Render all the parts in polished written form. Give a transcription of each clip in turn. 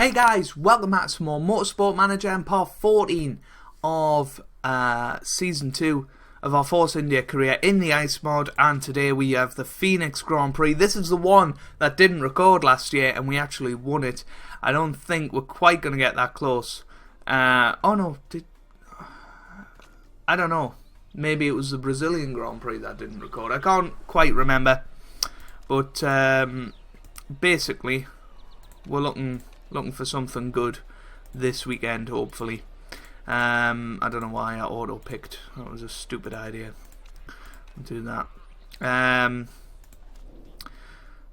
Hey guys, welcome back to more Motorsport Manager and part 14 of Season 2 of our Force India career in the Ice mod, and today we have the Phoenix Grand Prix. This is the one that didn't record last year and we actually won it. I don't think we're quite going to get that close. I don't know. Maybe it was the Brazilian Grand Prix that didn't record. I can't quite remember. But basically, we're looking for something good this weekend, hopefully. I don't know why I auto-picked. That was a stupid idea. I'll do that. I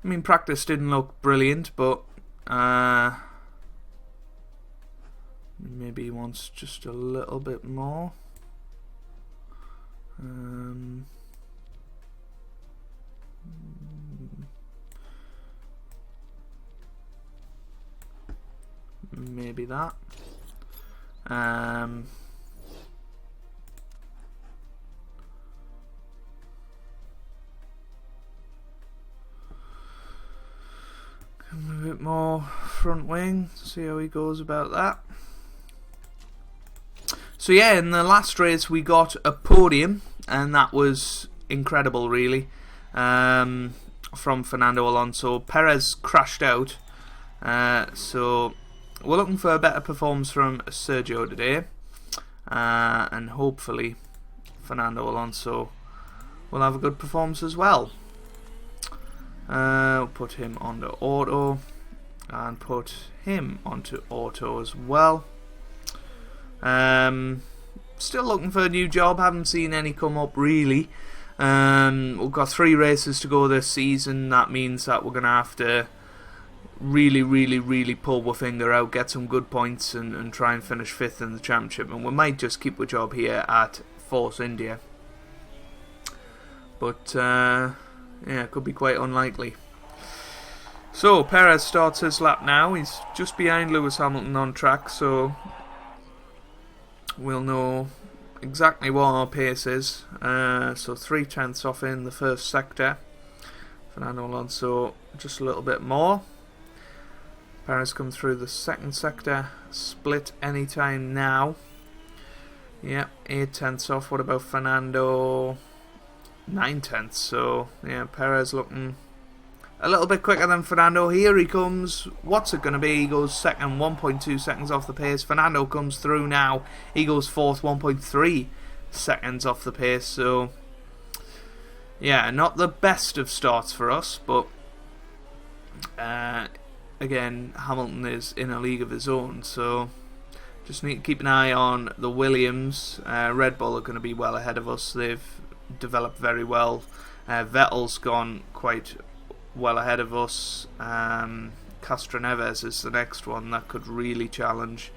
mean, practice didn't look brilliant, but maybe he wants just a little bit more. Maybe that. A bit more front wing, see how he goes about that. So yeah, in the last race we got a podium, and that was incredible really, from Fernando Alonso. Perez crashed out, so we're looking for a better performance from Sergio today, and hopefully Fernando Alonso will have a good performance as well. We'll put him onto auto and put him onto auto as well. Still looking for a new job, haven't seen any come up really. We've got 3 races to go this season. That means that we're going to have to really pull our finger out, get some good points and try and finish 5th in the championship, and we might just keep a job here at Force India, but yeah, it could be quite unlikely. So Perez starts his lap now. He's just behind Lewis Hamilton on track, so we'll know exactly what our pace is. So 3/10 off in the first sector. Fernando Alonso just a little bit more. Perez come through the second sector, split anytime now. Yeah, 8/10 off. What about Fernando? 9/10. So yeah, Perez looking a little bit quicker than Fernando. Here he comes. What's it going to be? He goes second, 1.2 seconds off the pace. Fernando comes through now. He goes fourth, 1.3 seconds off the pace. So yeah, not the best of starts for us, but again, Hamilton is in a league of his own, so just need to keep an eye on the Williams. Red Bull are going to be well ahead of us. They've developed very well. Vettel's gone quite well ahead of us. Castroneves is the next one that could really challenge,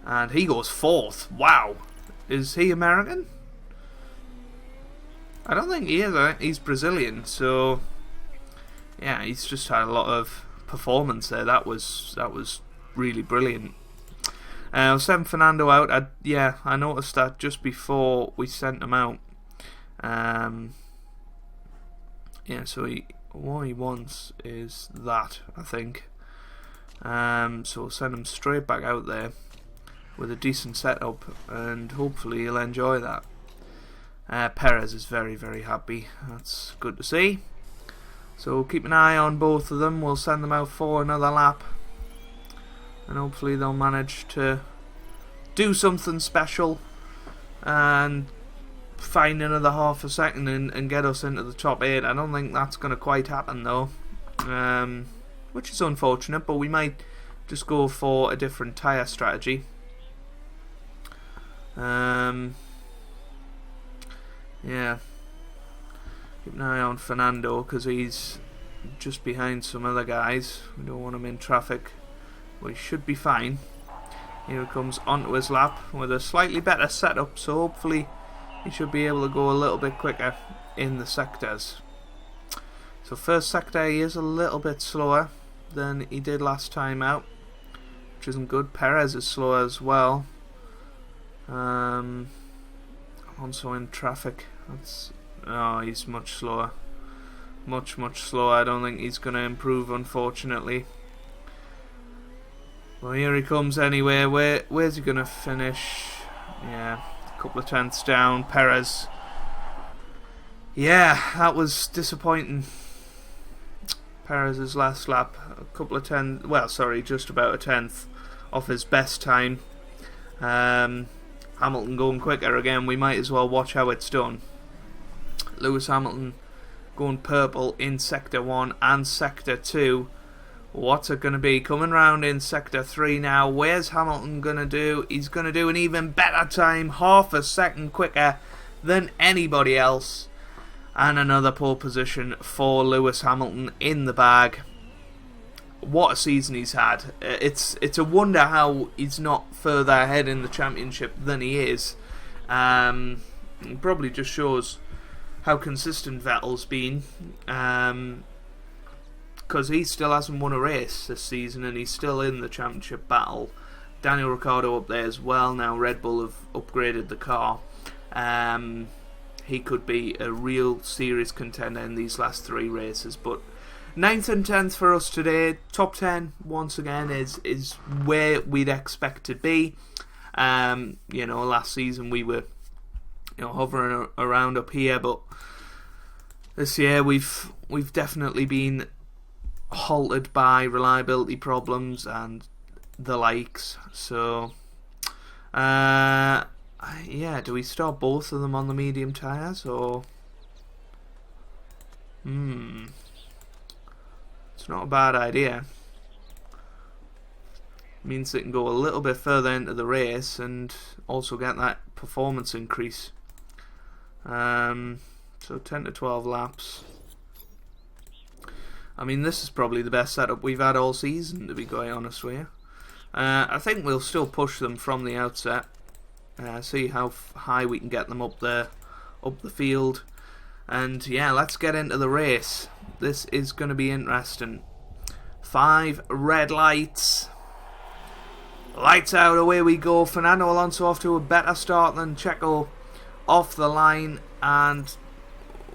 and he goes 4th. Wow, is he American? I don't think he is. I think he's Brazilian. So yeah, he's just had a lot of performance there. That was really brilliant. 7 Fernando out. I noticed that just before we sent him out. Yeah, so what he wants is that, I think. So we'll send him straight back out there with a decent setup, and hopefully he'll enjoy that. Perez is very happy. That's good to see. So keep an eye on both of them. We'll send them out for another lap, and hopefully they'll manage to do something special and find another half a second and get us into the top 8. I don't think that's going to quite happen though, which is unfortunate, but we might just go for a different tyre strategy. Yeah, keep an eye on Fernando because he's just behind some other guys. We don't want him in traffic, but he should be fine. Here he comes onto his lap with a slightly better setup, so hopefully he should be able to go a little bit quicker in the sectors. So first sector he is a little bit slower than he did last time out, which isn't good. Perez is slower as well. Also in traffic. He's much slower. Much slower. I don't think he's going to improve, unfortunately. Well, here he comes anyway. Where's he going to finish? Yeah, a couple of tenths down. Perez. Yeah, that was disappointing. Perez's last lap, a couple of tenths, well, sorry, just about a tenth off his best time. Hamilton going quicker again. We might as well watch how it's done. Lewis Hamilton going purple in Sector 1 and Sector 2. What's it going to be? Coming round in Sector 3 now. Where's Hamilton going to do? He's going to do an even better time, half a second quicker than anybody else. And another pole position for Lewis Hamilton in the bag. What a season he's had. It's a wonder how he's not further ahead in the championship than he is. It probably just shows how consistent Vettel's been. Because he still hasn't won a race this season and he's still in the championship battle. Daniel Ricciardo up there as well. Now Red Bull have upgraded the car. He could be a real serious contender in these last 3 races. But 9th and 10th for us today. Top 10 once again is where we'd expect to be. Last season we were hovering around up here, but this year we've definitely been halted by reliability problems and the likes. So yeah, do we start both of them on the medium tyres, or it's not a bad idea. Means they can go a little bit further into the race and also get that performance increase. So 10 to 12 laps. I mean, this is probably the best setup we've had all season, to be quite honest with you. I think we'll still push them from the outset. See how high we can get them up the field. And yeah, let's get into the race. This is going to be interesting. 5 red lights. Lights out, away we go. Fernando Alonso off to a better start than Checo off the line. And,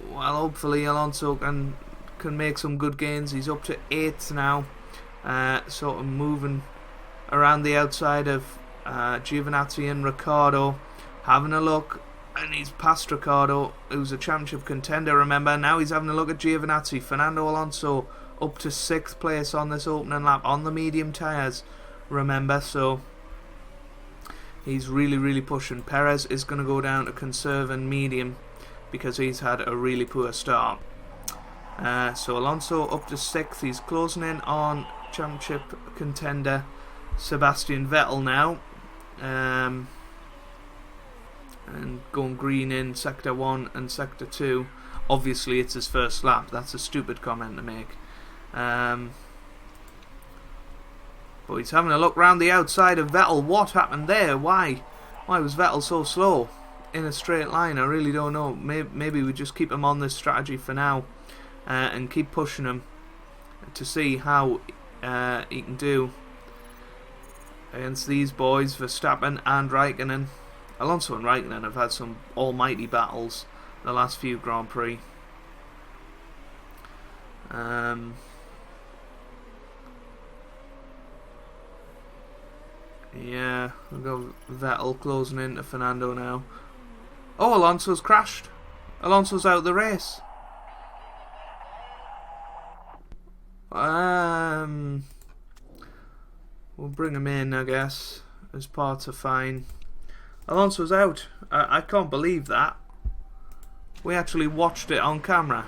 well, hopefully Alonso can make some good gains. He's up to 8th now. Sort of moving around the outside of Giovinazzi and Ricciardo. Having a look. And he's past Ricciardo, who's a championship contender, remember. Now he's having a look at Giovinazzi. Fernando Alonso up to 6th place on this opening lap on the medium tyres, remember. So he's really pushing. Perez is going to go down to conserve and medium because he's had a really poor start. So Alonso up to 6th. He's closing in on championship contender Sebastian Vettel now. And going green in Sector 1 and Sector 2. Obviously it's his first lap. That's a stupid comment to make. But he's having a look round the outside of Vettel. What happened there? Why was Vettel so slow in a straight line? I really don't know. Maybe we just keep him on this strategy for now. And keep pushing him to see how he can do against these boys, Verstappen and Raikkonen. Alonso and Raikkonen have had some almighty battles the last few Grand Prix. Yeah, we've got Vettel closing into Fernando now. Oh, Alonso's crashed. Alonso's out of the race. We'll bring him in, I guess. His parts are fine. Alonso's out. I can't believe that. We actually watched it on camera.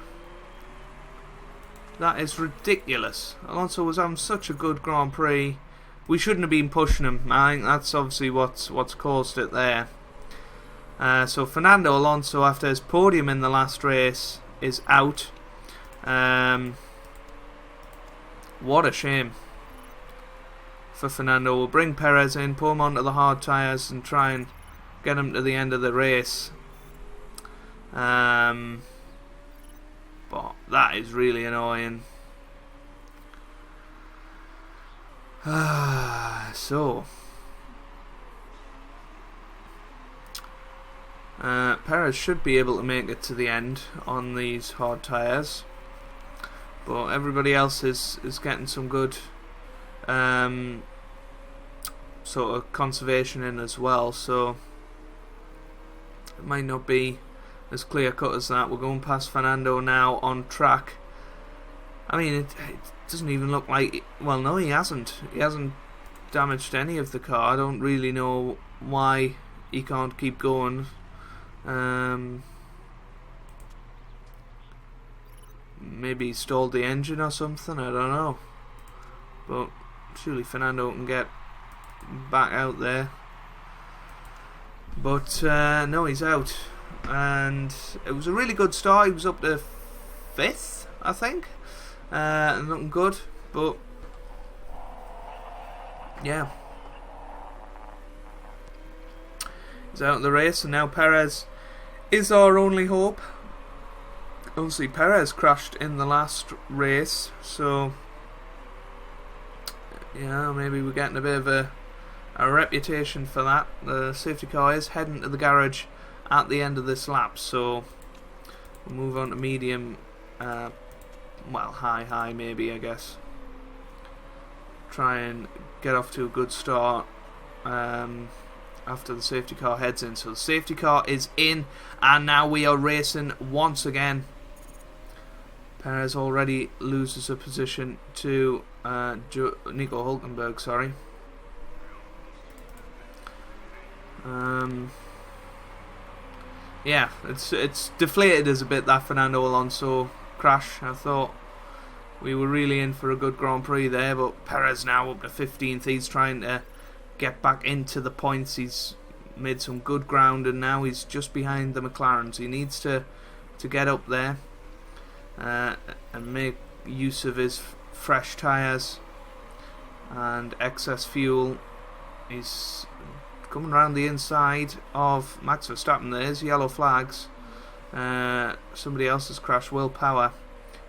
That is ridiculous. Alonso was having such a good Grand Prix. We shouldn't have been pushing him. I think that's obviously what's caused it there. So Fernando Alonso, after his podium in the last race, is out. What a shame for Fernando. We'll bring Perez in, pull him onto the hard tyres and try and get him to the end of the race. But that is really annoying. So Perez should be able to make it to the end on these hard tyres, but everybody else is getting some good sort of conservation in as well, so it might not be as clear cut as that. We're going past Fernando now on track. I mean, it doesn't even look like... Well, no, he hasn't. He hasn't damaged any of the car. I don't really know why he can't keep going. Maybe he stalled the engine or something, I don't know. But surely Fernando can get back out there. But no, he's out. And it was a really good start. He was up to 5th, I think. Looking good, but yeah, he's out of the race, and now Perez is our only hope. Obviously Perez crashed in the last race, so yeah, maybe we're getting a bit of a reputation for that. The safety car is heading to the garage at the end of this lap, so we'll move on to medium. Well, high maybe, I guess. Try and get off to a good start after the safety car heads in. So the safety car is in, and now we are racing once again. Perez already loses a position to Nico Hulkenberg, sorry. Yeah, it's deflated us a bit, that Fernando Alonso crash. I thought we were really in for a good Grand Prix there, but Perez now up to 15th. He's trying to get back into the points. He's made some good ground, and now he's just behind the McLarens. He needs to get up there and make use of his fresh tyres and excess fuel. He's coming around the inside of Max Verstappen. There's yellow flags. Somebody else has crashed, Will Power,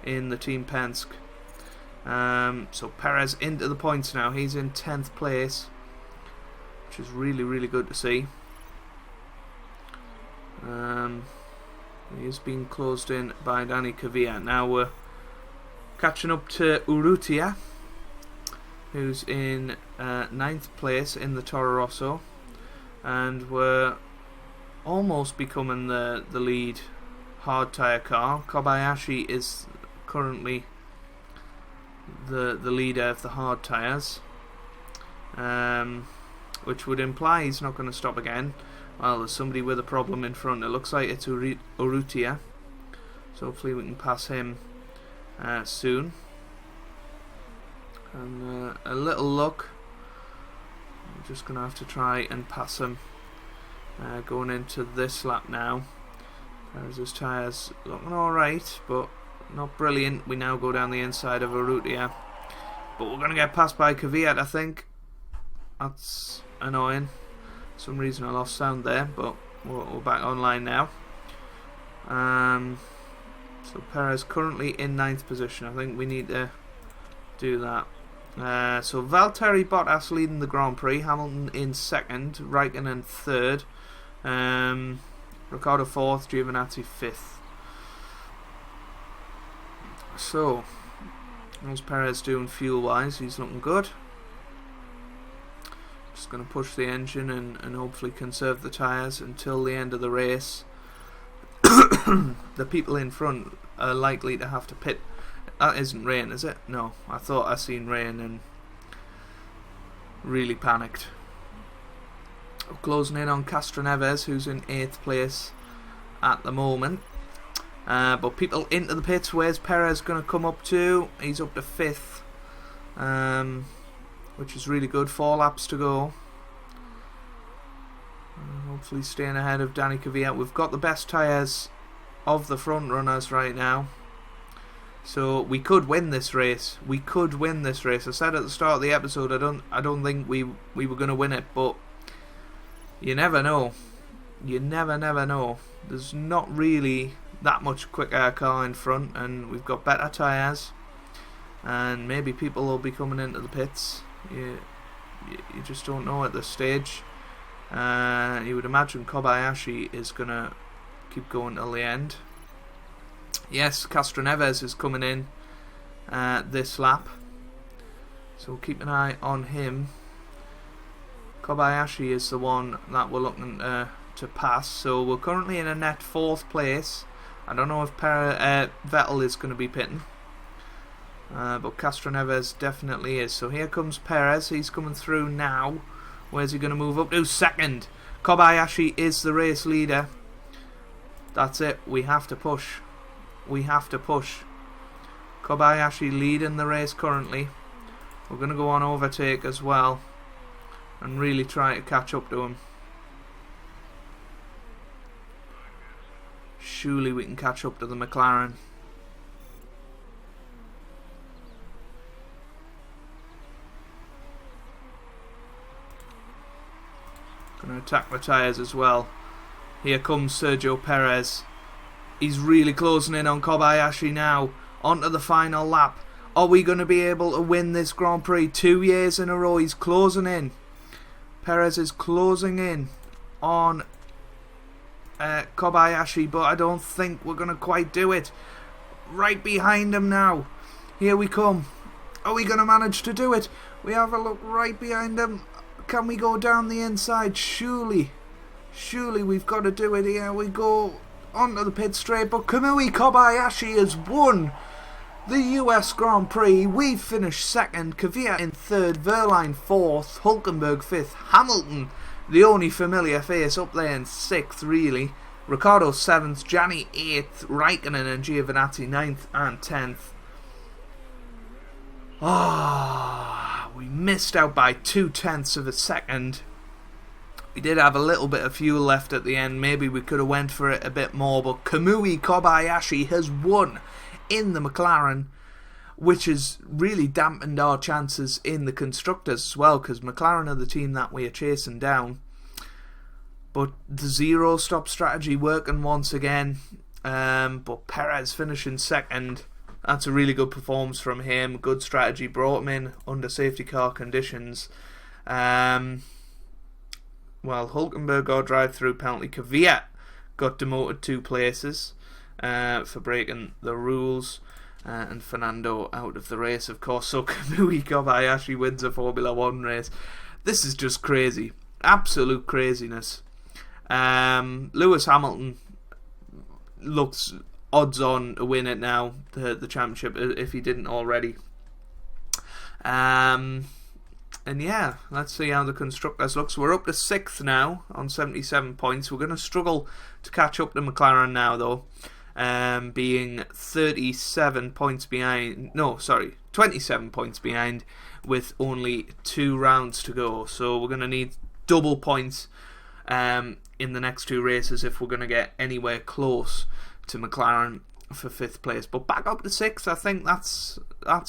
in the Team Penske. So Perez into the points now. He's in 10th place, which is really good to see. He is being closed in by Dani Kvyat. Now we're catching up to Urrutia, who's in 9th place in the Toro Rosso, and we're almost becoming the lead hard tyre car. Kobayashi is currently the leader of the hard tyres, which would imply he's not going to stop again. Well, there's somebody with a problem in front. It looks like it's Urrutia, so hopefully we can pass him soon. And a little luck, I'm just going to have to try and pass him going into this lap now. His tyres looking alright, but not brilliant. We now go down the inside of Urrutia, but we're going to get passed by Kvyat, I think. That's annoying. For some reason I lost sound there, but we're back online now. So Perez currently in 9th position. I think we need to do that. So Valtteri Bottas leading the Grand Prix, Hamilton in 2nd, Raikkonen 3rd, Ricciardo 4th, Giovinazzi 5th. So, how's Perez doing fuel wise? He's looking good. Just going to push the engine and hopefully conserve the tyres until the end of the race. The people in front are likely to have to pit. That isn't rain, is it? No, I thought I seen rain and really panicked. We're closing in on Castroneves, who's in 8th place at the moment. But people into the pits. Where's Perez going to come up to? He's up to 5th, which is really good. 4 laps to go. Hopefully staying ahead of Dani Kvyat. We've got the best tyres of the front runners right now, so we could win this race. We could win this race. I said at the start of the episode I don't think we were going to win it, but you never know. You never know. There's not really that much quicker car in front, and we've got better tyres, and maybe people will be coming into the pits. You just don't know at this stage. You would imagine Kobayashi is going to keep going till the end. Yes, Castroneves is coming in this lap, so we'll keep an eye on him. Kobayashi is the one that we're looking to pass. So we're currently in a net 4th place. I don't know if Vettel is going to be pitting. But Castroneves definitely is. So here comes Perez. He's coming through now. Where's he going to move up to? 2nd. Kobayashi is the race leader. That's it. We have to push. We have to push. Kobayashi leading the race currently. We're going to go on overtake as well. And really try to catch up to him. Surely we can catch up to the McLaren. Going to attack the tyres as well. Here comes Sergio Perez. He's really closing in on Kobayashi now. Onto the final lap. Are we going to be able to win this Grand Prix 2 years in a row? He's closing in. Perez is closing in on Kobayashi, but I don't think we're going to quite do it. Right behind him now. Here we come. Are we going to manage to do it? We have a look right behind him. Can we go down the inside? Surely we've got to do it. Here we go onto the pit straight. But Kamui Kobayashi has won the US Grand Prix. We finished 2nd, Kvyat in 3rd, Verline 4th, Hulkenberg 5th, Hamilton, the only familiar face, up there in 6th really. Ricciardo 7th, Gianni 8th, Raikkonen and Giovinazzi 9th and 10th. We missed out by 0.2 of a second. We did have a little bit of fuel left at the end. Maybe we could have went for it a bit more. But Kamui Kobayashi has won in the McLaren, which has really dampened our chances in the Constructors as well, because McLaren are the team that we are chasing down. But the zero-stop strategy working once again. But Perez finishing 2nd. That's a really good performance from him. Good strategy. Brought him in under safety car conditions. Well, Hulkenberg got drive-through penalty. Kvyat got demoted 2 places for breaking the rules. And Fernando out of the race, of course. So Kamui Kobayashi wins a Formula 1 race. This is just crazy. Absolute craziness. Lewis Hamilton looks odds on to win it now, the championship, if he didn't already. And yeah, let's see how the Constructors looks. We're up to 6th now on 77 points. We're going to struggle to catch up to McLaren now though, being 37 points behind. No, sorry, 27 points behind with only 2 rounds to go. So we're going to need double points in the next 2 races if we're going to get anywhere close to McLaren for 5th place. But back up to 6th, I think that's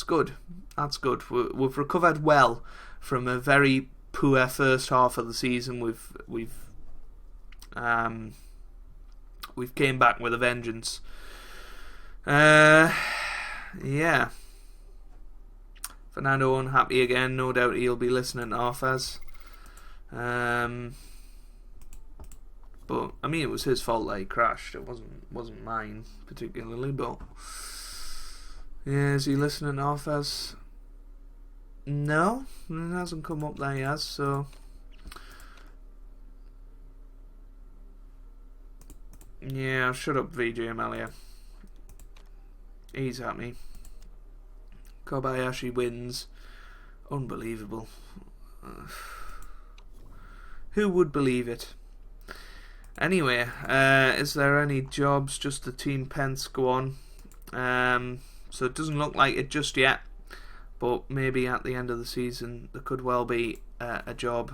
good. That's good. We've recovered well from a very poor first half of the season. We've came back with a vengeance. Yeah. Fernando unhappy again. No doubt he'll be listening to Arfaz. But I mean, it was his fault that he crashed. It wasn't mine particularly. But yeah, is he listening to Arfaz? No, it hasn't come up that he has. So yeah, shut up, VJ Amalia. He's happy. Kobayashi wins. Unbelievable. Who would believe it? Anyway, is there any jobs? Just the Team Pence go on. So it doesn't look like it just yet. But maybe at the end of the season there could well be a job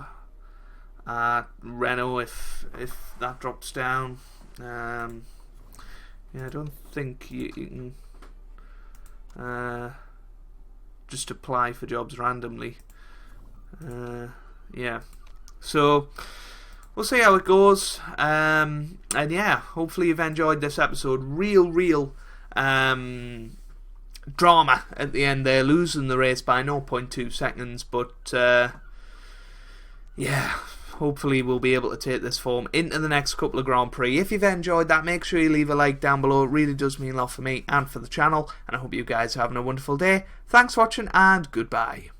at Renault if that drops down. Yeah, I don't think you can just apply for jobs randomly. Yeah, so we'll see how it goes. And yeah, hopefully you've enjoyed this episode. Real drama at the end there, losing the race by 0.2 seconds, but yeah, hopefully we'll be able to take this form into the next couple of Grand Prix. If you've enjoyed that, make sure you leave a like down below. It really does mean a lot for me and for the channel, and I hope you guys are having a wonderful day. Thanks for watching, and goodbye.